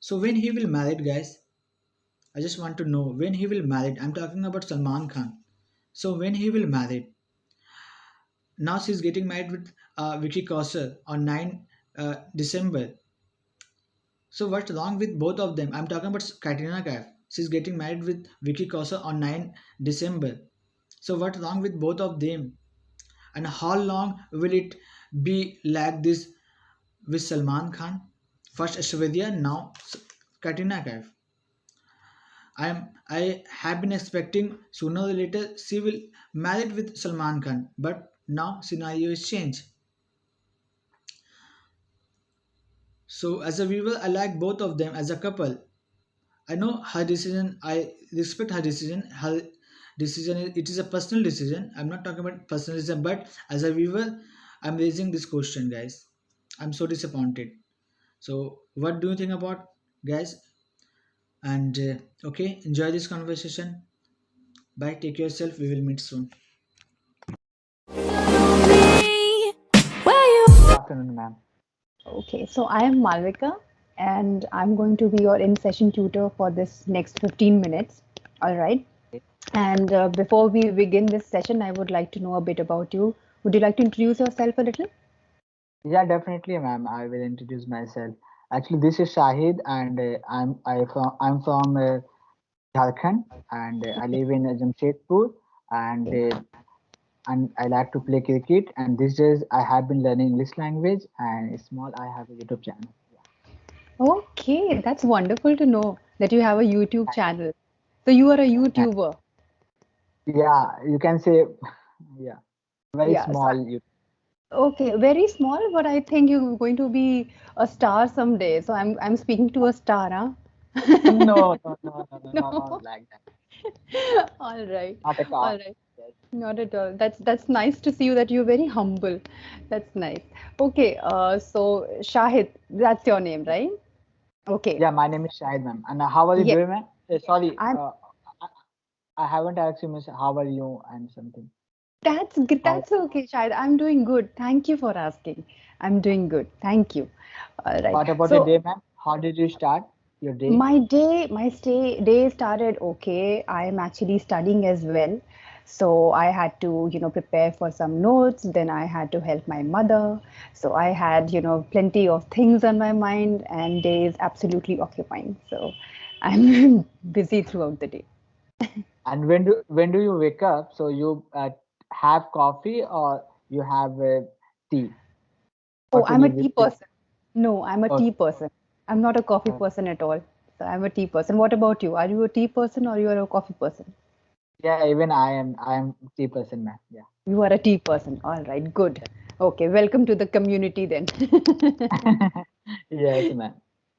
So when he will married, guys? I just want to know when he will married. I'm talking about Salman Khan. So when he will married? Now she's getting married with Vicky Kaushal on 9 December. So what's wrong with both of them? I'm talking about Katrina Kaif. She's getting married with Vicky Kaushal on 9 December. So what's wrong with both of them? And how long will it be like this with Salman Khan? First Aishwarya, now Katrina Kaif. I have been expecting sooner or later she will marry with Salman Khan, but now scenario is changed. So as a viewer, I like both of them as a couple. I know her decision. I respect her decision. Her decision it is a personal decision. I'm not talking about personalism, but as a viewer, I'm raising this question, guys. I'm so disappointed. So what do you think about, guys? And okay, enjoy this conversation. Bye. Take care yourself. We will meet soon. Good afternoon, ma'am. Okay, so I am Malvika and I'm going to be your in session tutor for this next 15 minutes. All right. And before we begin this session, I would like to know a bit about you. Would you like to introduce yourself a little? Yeah, definitely, ma'am. I will introduce myself. Actually, this is Shahid, and I'm from Jharkhand, and I live in Jamshedpur, and Okay. I like to play cricket. And these days, I have been learning English language, and small, I have a YouTube channel. Okay, that's wonderful to know that you have a YouTube channel. So you are a Yeah, YouTuber. yeah, you can say, yeah, very Yeah. So small. You okay, very small, but I think you're going to be a star someday. So I'm speaking to a star, no, huh? no, no, no, no, no, not No. like that. All right. Not at All all. right. Yes. Not at all. That's nice to see you that you're very humble. That's nice. Okay, so Shahid, that's your name, right? Okay. Yeah, my name is Shahid, ma'am. And how are you Yes, doing, ma'am? Sorry, I'm I, I haven't asked you, miss, how are you and something. that's good. How? That's okay, Shahid. I'm doing good. Thank you for asking. I'm doing good. Thank you. All right. What about your So day, ma'am? How did you start your day? my day started okay. I'm actually studying as well. So I had to, prepare for some notes. Then I had to help my mother. So I had, plenty of things on my mind, and day is absolutely occupying. So I'm busy throughout the day. And when do you wake up? So you have coffee or you have tea? Oh, What will I'm a you tea be? person. No, I'm a tea Okay. person. I'm not a coffee Uh, person at all. So I'm a tea person. What about you? Are you a tea person or you are a coffee person? yeah, even I am tea person, ma'am. Yeah. You are a tea person. All right, good. Okay, welcome to the community then. Yes, ma'am.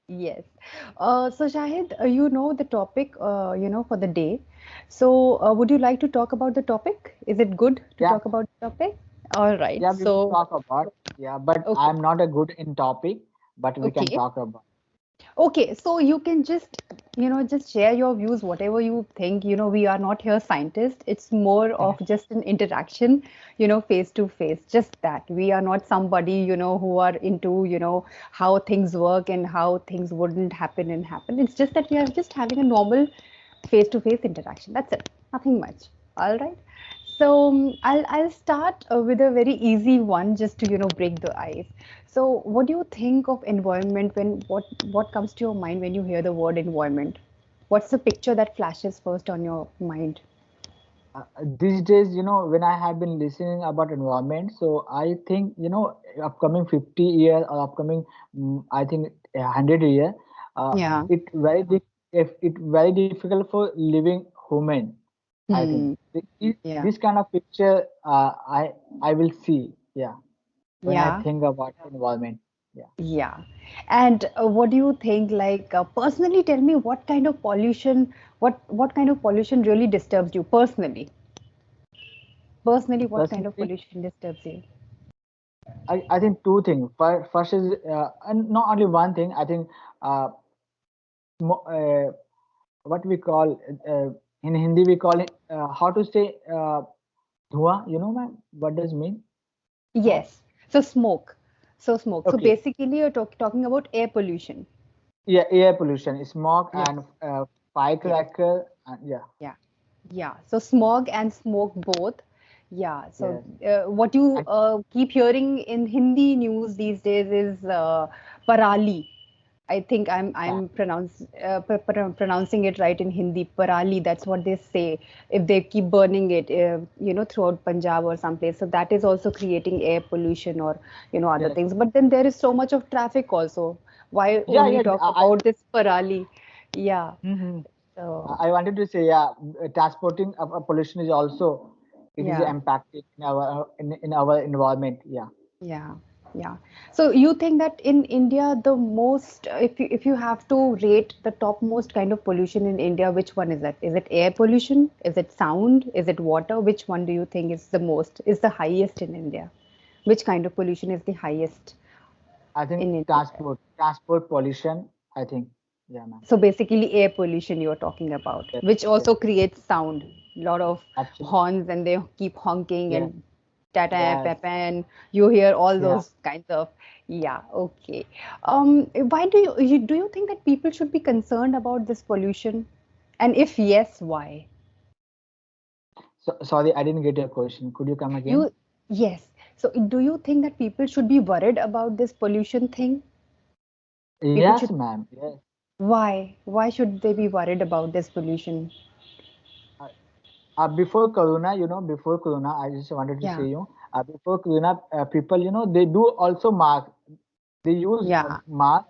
Yes. So Shahid, you know the topic, for the day. So would you like to talk about the topic? Is it good to Yeah, talk about the topic? All right. yeah, we will So, talk about. Yeah, but okay. I'm not a good in topic, but we can Okay. talk about. Okay, so you can just, just share your views, whatever you think. We are not here scientists. It's more of just an interaction, face to face. Just that. We are not somebody, who are into, how things work and how things wouldn't happen and happen. It's just that we are just having a normal face to face interaction. That's it. Nothing much. All right. So I'll start with a very easy one just to break the ice. So what do you think of environment when what comes to your mind when you hear the word environment? What's the picture that flashes first on your mind? These days, when I have been listening about environment, so I think, upcoming 50 year or upcoming, I think 100 year, uh, Yeah. it very if it very difficult for living human. I think Hmm. Yeah. this kind of picture, I will see, yeah, when I Yeah. think about environment. Yeah. Yeah. And what do you think? Like personally, tell me what kind of pollution really disturbs you personally? Personally, what kind of Personally, pollution disturbs you? I think two things. First is, and not only one thing. I think uh, what we call in Hindi we call it how to say dhua. You know, man, what does mean? Smoke. Yes. So smoke. So smoke. So Okay. basically, you're talking about air pollution. Yeah, air pollution, smoke Yes, and yes. firecracker, and yeah, Yeah. Yeah, so smog and smoke both. Yeah, so yes, what you and keep hearing in Hindi news these days is parali. I think yeah, I'm pronouncing it right in Hindi. Parali, that's what they say. If they keep burning it, throughout Punjab or someplace, so that is also creating air pollution or other yes, things. But then there is so much of traffic also. Why yeah, only yeah. talk about this parali? Yeah. Mhm. So I wanted to say, yeah, transporting pollution is also it is yeah. impacting in our environment. Yeah. Yeah, yeah. So you think that in India, the most, if you have to rate the topmost kind of pollution in India, which one is that? Is it air pollution? Is it sound? Is it water? Which one do you think is the most, is the highest in India? Which kind of pollution is the highest I think in India? transport pollution. I think, yeah, ma'am. So basically air pollution you're talking about, Yes, which yes, also creates sound, a lot of absolutely. horns and they keep honking Yes, and tata, yes, pepe, and you hear all yeah. those kinds of, yeah, okay. Why do you think that people should be concerned about this pollution? And if yes, why? So sorry, I didn't get your question. Could you come again? You, yes. So do you think that people should be worried about this pollution thing? People Yes, should, ma'am. Yes. why? Why should they be worried about this pollution? Uh, before Corona, before Corona, I just wanted to Yeah, say before Corona, people, they do also mask. They use yeah, mask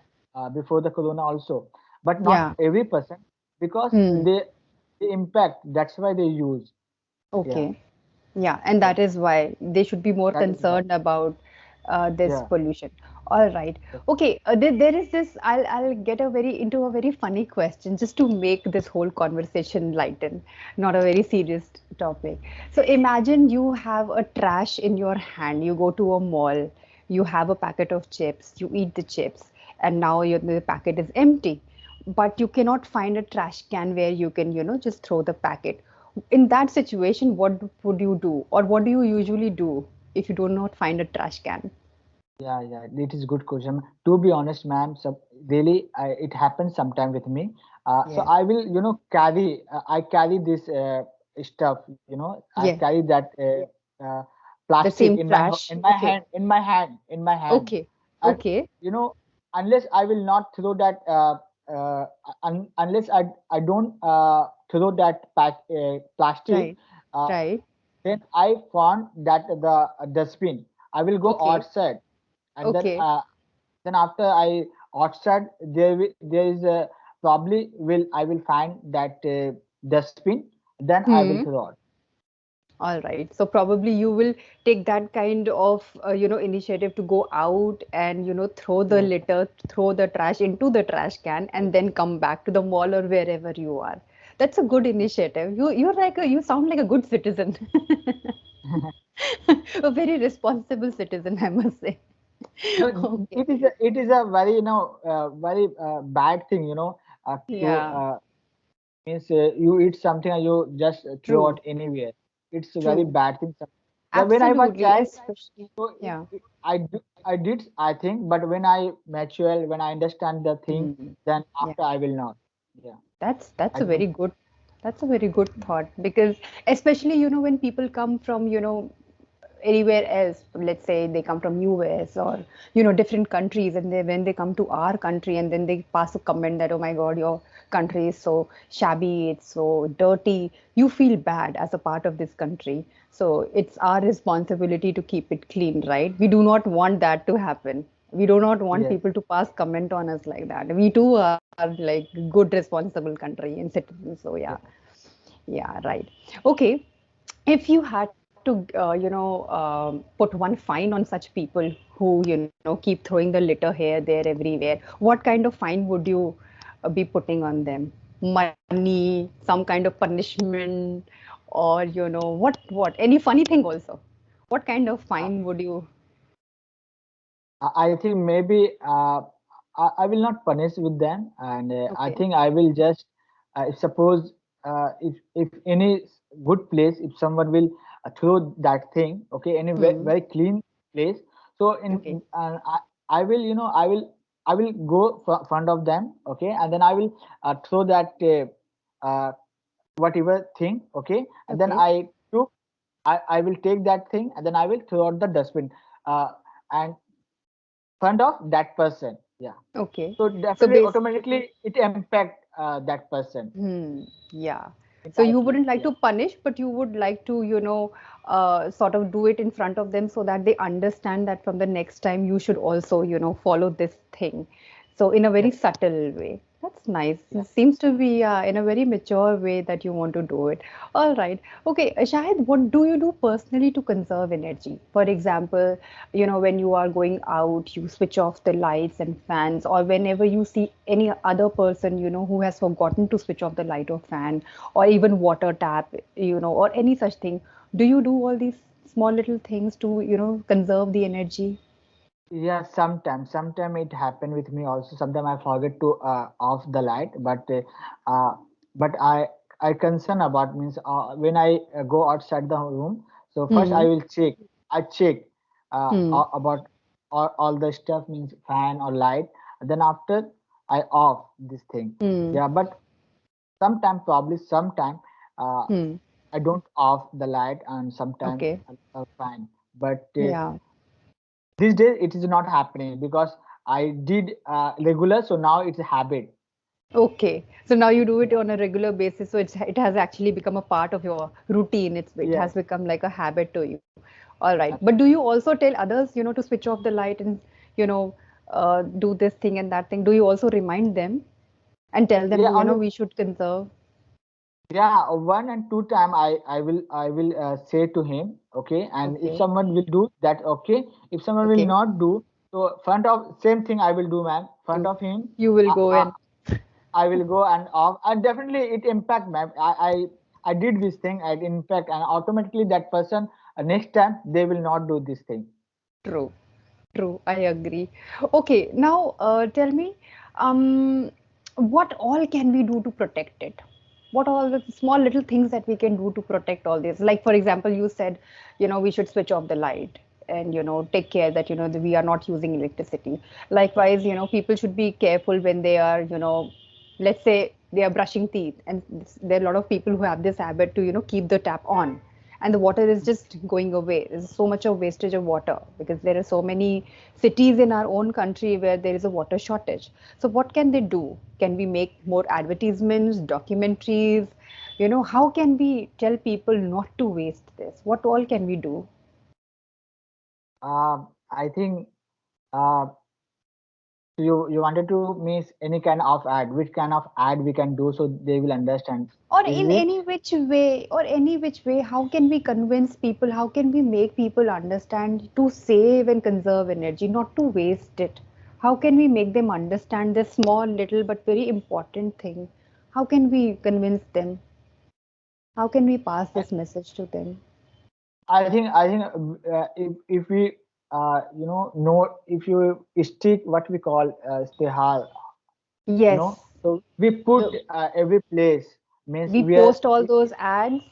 before the Corona also, but not yeah. every person because Hmm. they impact. That's why they use. Yeah, Okay. Yeah, and yes, that is why they should be more that is why. concerned about this Yeah. pollution. All right. Yes. Okay. There is this. I'll get a very into a very funny question just to make this whole conversation lighten, not a very serious topic. So imagine you have a trash in your hand. You go to a mall. You have a packet of chips. You eat the chips, and now the packet is empty. But you cannot find a trash can where you can, just throw the packet. In that situation, what would you do, or what do you usually do if you do not find a trash can? Yeah, yeah, it is good question. To be honest, ma'am, so really, it happens sometime with me. So Yes. I will, carry. I carry this stuff. I Yeah. carry that The plastic same trash. in my Okay. hand, in my hand. Okay. And Okay. unless I will not throw that, uh, unless I don't throw that plastic, Right. uh, Right. then I found that the dustbin. I will go Okay. outside and Okay. then after I outside there is a probably will I will find that dustbin, then I will Hmm. throw it. All right. So probably you will take that kind of, initiative to go out and, throw the Yes. litter, throw the trash into the trash can, and then come back to the mall or wherever you are. That's a good initiative. You sound like a good citizen. A very responsible citizen, I must say. No, Okay. it is a very very bad thing to Yeah, means you eat something and you just throw it true, anywhere. It's a very true. bad thing. Yeah, when I was Absolutely, child, especially. so Yeah. I did I think, but when I mature, when I understand the thing, Mm, then yeah. after I will not. Yeah, That's I a very don't. good thought, because especially when people come from anywhere else, let's say they come from US or different countries, and when they come to our country and then they pass a comment that, oh my god, your country is so shabby, it's so dirty, you feel bad as a part of this country. So it's our responsibility to keep it clean, right? We do not want that to happen. We do not want Yes. people to pass comment on us like that. We too are like good responsible country and citizens. So yeah, Yeah. yeah, right. Okay, if you had to put one fine on such people who keep throwing the litter here, there, everywhere, what kind of fine would you be putting on them? Money, some kind of punishment, or what any funny thing also? What kind of Uh, fine would you? I think maybe I will not punish with them, and I Okay. think I will just if suppose if any good place, if someone will throw that thing, okay, any Hmm. very clean place. So Okay. I will I will go front of them, okay, and then I will throw that uh, whatever thing, okay, and then Okay. I will take that thing and then I will throw out the dustbin, uh, and front of that person. Yeah. Okay. So So definitely, base. automatically, it impact that person Yeah. So you indirectly. wouldn't like Yeah. to punish, but you would like to, sort of do it in front of them so that they understand that from the next time you should also, follow this thing. So in a very Yes. subtle way. That's nice. Yeah. It seems to be in a very mature way that you want to do it. All right. Okay, Shahid, what do you do personally to conserve energy? For example, when you are going out, you switch off the lights and fans, or whenever you see any other person, who has forgotten to switch off the light or fan, or even water tap, or any such thing. Do you do all these small little things to, conserve the energy? Yeah, sometimes it happened with me also. Sometimes I forget to off the light, uh, but I concern about means when I go outside the room. So first I Hmm. will check. I check Hmm. about all the stuff means fan or light. Then after I off this thing. Hmm. Yeah, but sometime probably sometime uh, Hmm. I don't off the light and sometime Okay. fan. But Yeah. these days it is not happening because I did regular, so now it's a habit. Okay. So now you do it Yeah. on a regular basis. So it has actually become a part of your routine. It Yes. has become like a habit to you. All right. But do Absolutely. you also tell others, to switch off the light and, you know, do this thing and that thing? Do you also remind them and tell them, Yeah. Only we should conserve? yeah. One and two time I will say to him, okay. And if Okay. someone will do that, okay. If someone will Okay. not do, so front of same thing I will do, ma'am. Front You of him, you will I, go I, in. I will go and off, and definitely it impact, ma'am. I did this thing, and impact, and automatically that person next time they will not do this thing. True. True. I agree. Okay. Now, tell me, um, what all can we do to protect it? What all the small little things that we can do to protect all this? Like, for example, you said, we should switch off the light and, take care that, that we are not using electricity. Likewise, people should be careful when they are, let's say they are brushing teeth, and there are a lot of people who have this habit to, keep the tap on, and the water is just going away. There's so much of wastage of water because there are so many cities in our own country where there is a water shortage. So what can they do? Can we make more advertisements, documentaries? How can we tell people not to waste this? What all can we do? I think uh, you wanted to miss any kind of ad, which kind of ad we can do so they will understand. Or Is in it? any which way, how can we convince people, how can we make people understand to save and conserve energy, not to waste it? How can we make them understand this small little but very important thing? How can we convince them? How can we pass I, this message to them? I think if we know if you stick what we call stihar, Yes, so we put the, every place means we where post all we those ads,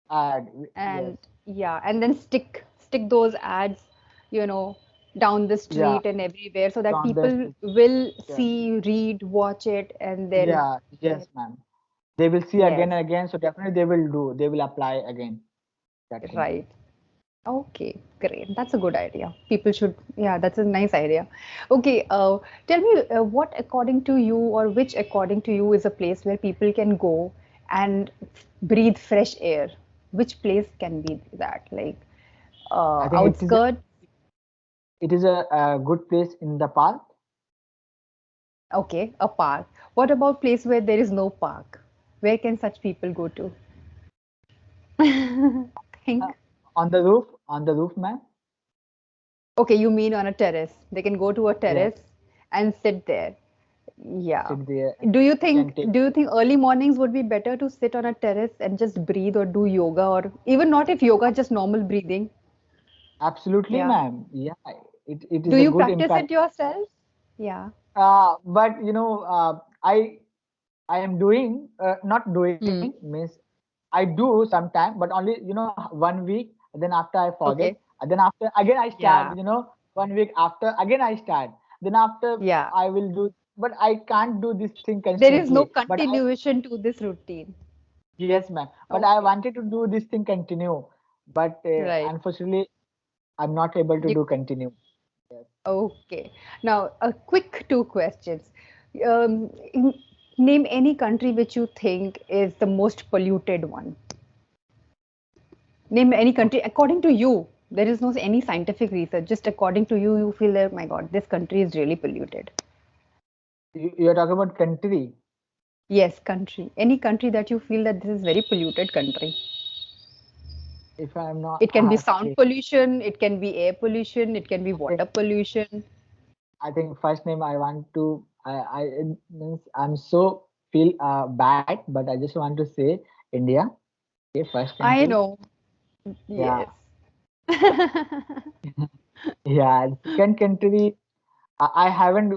add yes, and yeah, and then stick those ads, you know down the yeah, street and everywhere, so that on the people street, will yeah, see, read, watch it, and then yeah, yes, ma'am. They will see yes, again and again, so definitely they will apply again that thing. right. Okay, great. That's a good idea. People should, yeah, that's a nice idea. Okay, tell me, what according to you, or which according to you is a place where people can go and breathe fresh air? Which place can be that? Like I think outskirts? it is a good place in the park. Okay, a park. What about place where there is no park? Where can such people go to? Uh, Think. on the roof, ma'am. Okay, you mean on a terrace. They can go to a Yes, terrace and sit there. Yeah. sit there Do you we can think take. do you think early mornings would be better to sit on a terrace and just breathe, or do yoga, or even not if yoga, just normal breathing? Absolutely, Yeah. ma'am. Yeah, it Do is a you good practice impact. it yourself? Yeah. But I am doing not doing Hmm. means I do sometime, but only 1 week. Then after I forget, Okay. and then after again I start. Yeah. 1 week after again I start. then after Yeah. I will do, but I can't do this thing There is no constantly. But I, continuation to this routine. yes, ma'am. But I Okay. wanted to do this thing continue, but Right. unfortunately, I'm not able to You, do continue. Yes. okay. Now, a quick two questions. In, name any country which you think is the most polluted one. Name any country Okay. according to you. There is no any scientific research. Just according to you, you feel that my God, this country is really polluted. You're talking about country. Yes, country. Any country that you feel that this is very polluted country. If I'm not, It can be sound okay, pollution, it can be air pollution, it can be okay. water pollution. I think first name I want to, I it means I'm so feel bad, but I just want to say India. Okay, first I country. know. Yeah, Yes. yeah. Second country, I haven't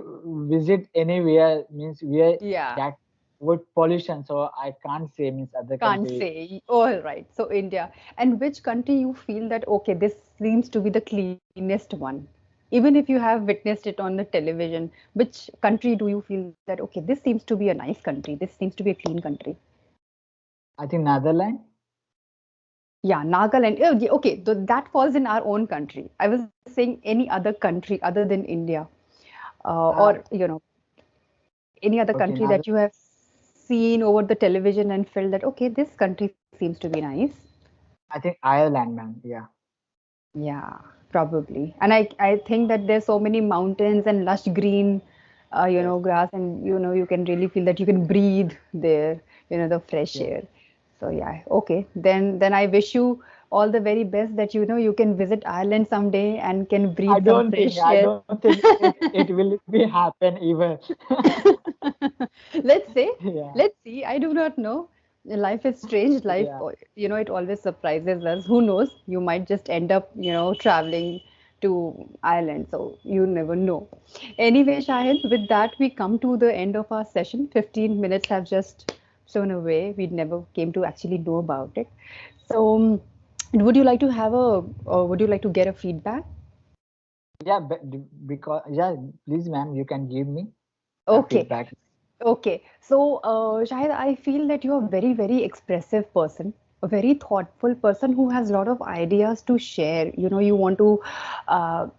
visit anywhere means where Yeah, that would pollution, so I can't say means other can't country. say. All right. So India. And which country you feel that okay, this seems to be the cleanest one? Even if you have witnessed it on the television, which country do you feel that okay, this seems to be a nice country, this seems to be a clean country? I think Netherlands. Yeah, Nagaland. Oh, yeah, okay, that falls in our own country. I was saying any other country other than India, or Uh, any other okay, country that you have seen over the television and felt that okay, this country seems to be nice. I think Ireland, man. Yeah. Yeah, probably. And I think that there's so many mountains and lush green, Yes. grass, and you can really feel that you can breathe there, the fresh Yes. air. So yeah, okay. Then I wish you all the very best that you can visit Ireland someday and can breathe some fresh I air. don't think it will be happen even. Let's say, Yeah. let's see. I do not know. Life is strange. Life, Yeah. it always surprises us. Who knows? You might just end up, traveling to Ireland. So you never know. Anyway, Shahid, with that, we come to the end of our session. 15 minutes have just flown away. We never came to actually know about it. So, would you like to get a feedback? Yeah, but because yeah, please, ma'am, you can give me a Okay. feedback. Okay, so Shahid, I feel that you're a very, very expressive person, a very thoughtful person who has a lot of ideas to share. You want to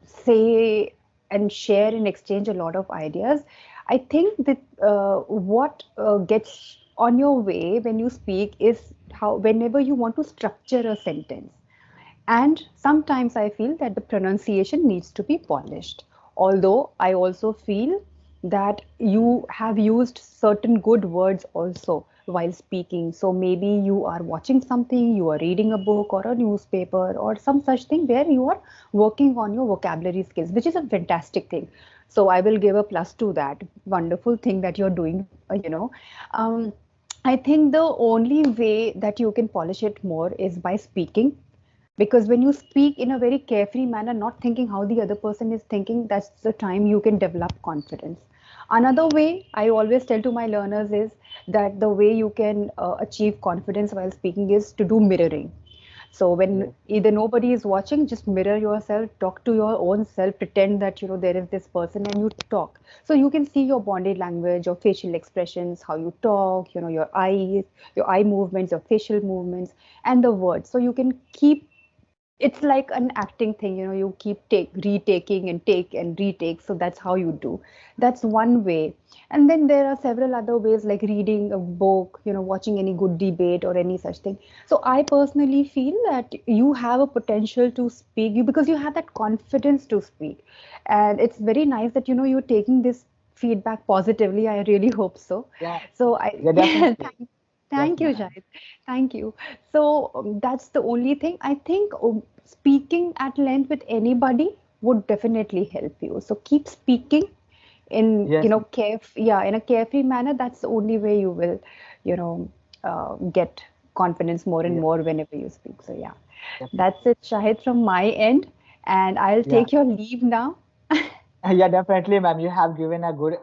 say and share and exchange a lot of ideas. I think that what gets on your way when you speak is how, whenever you want to structure a sentence. And sometimes I feel that the pronunciation needs to be polished. Although I also feel that you have used certain good words also while speaking. So maybe you are watching something, you are reading a book or a newspaper or some such thing where you are working on your vocabulary skills, which is a fantastic thing. So I will give a plus to that wonderful thing that you're doing, Um, I think the only way that you can polish it more is by speaking, because when you speak in a very carefree manner, not thinking how the other person is thinking, that's the time you can develop confidence. Another way I always tell to my learners is that the way you can achieve confidence while speaking is to do mirroring. So when Yes. either nobody is watching, just mirror yourself, talk to your own self, pretend that there is this person and you talk. So you can see your body language, your facial expressions, how you talk, your eyes, your eye movements, your facial movements, and the words. So you can keep, it's like an acting thing, you keep retaking and take and retake. So that's how you do. That's one way. And then there are several other ways, like reading a book, watching any good debate or any such thing. So I personally feel that you have a potential to speak, you because you have that confidence to speak. And it's very nice that you're taking this feedback positively. I really hope so. Yeah. So I Yeah. Definitely. Yes, thank you, ma'am. Shahid. Thank you. So that's the only thing. I think speaking at length with anybody would definitely help you. So keep speaking in Yes, ma'am. in a carefree manner. That's the only way you will, you know, get confidence more and Yeah. more whenever you speak. So yeah, that's Definitely. it, Shahid, from my end, and I'll Yeah. take your leave now. Yeah. Definitely, ma'am. You have given a good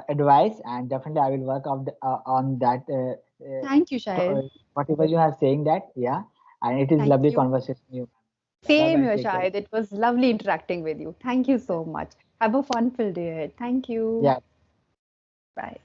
advice, and definitely I will work on that. Thank you, Shahid. Whatever you are saying that. Yeah. And it is Thank lovely you. conversation. You. Bye Same bye. here, Take care. Shahid. It was lovely interacting with you. Thank you so much. Have a fun-filled day ahead. Thank you. Yeah. Bye.